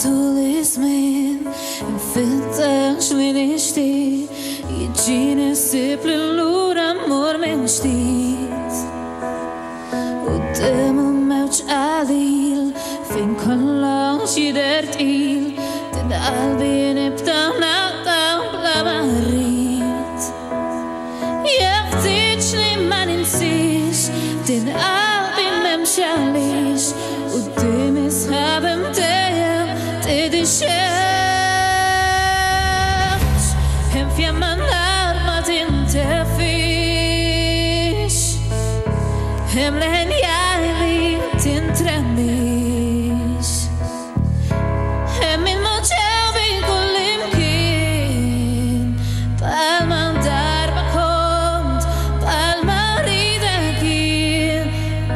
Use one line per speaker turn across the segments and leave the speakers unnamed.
طول الزمان مفتحش li nixtieq jiġini ssib lura amor minn ġdid quddiem mewġ qalil fejn kollox jidher tqil din qalbi nibda naqta' bla ma rrid jeħtieġ li ma ninsiex din qalbi m'hemmx għaliex quddiem isħab imdejjem tidixxex hemm fjamma nar ma tintefix hemm leħen li tintremmix hemm il-moġew kull imkien bħalma darba kont bħalma ridek jien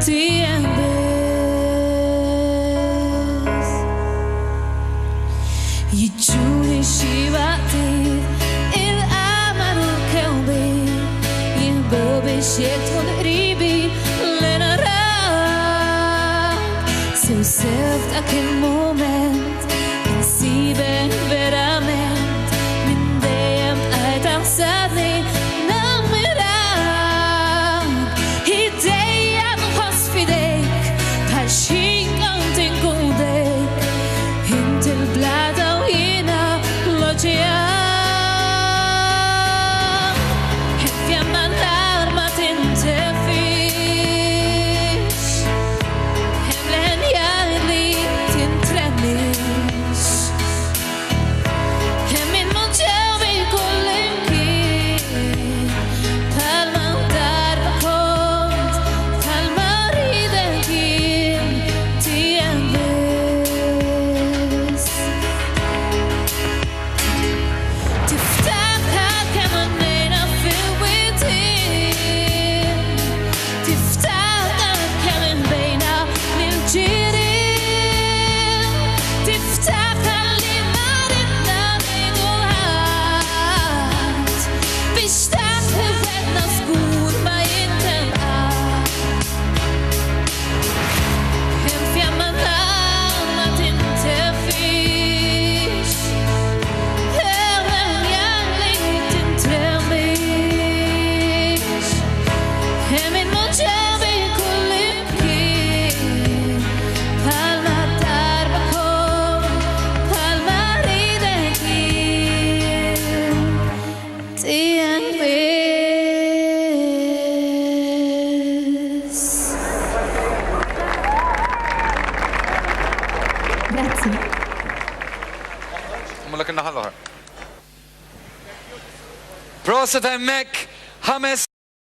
tiegħek biss jiġġuni xi waqtiet il-qamar u l-kewbien jinbgħu biex jidħlu qribi li narak sew f'dak il-mument insibek verament minn dejjem bqajt taħsebni nammirak idejja nħoss f'idejk bħal xi kont inkun dejk inti l-blada u jiena l-oċean hemm fjamma nar ma tintefix hemm leħen li tintremmix hemm il-moġew kull imkien bħalma darba kont bħalma ridek jien tiegħek biss tiftakar kemm għannejna fil-widien tiftakar kemm inbejna mill-ġirien tiftakar li ma ridna ngħidu ħadd biex dak li wedna żgur ma jintelqax hemm fjamma nar ma tintefix hemm leħen li tintremmix hemm il-moġew kull imkien bħalma darba kont bħalma ridek jien tiegħek biss.
Grazzi.
Mulla kien naħal oħra. Proset hemmhekk 5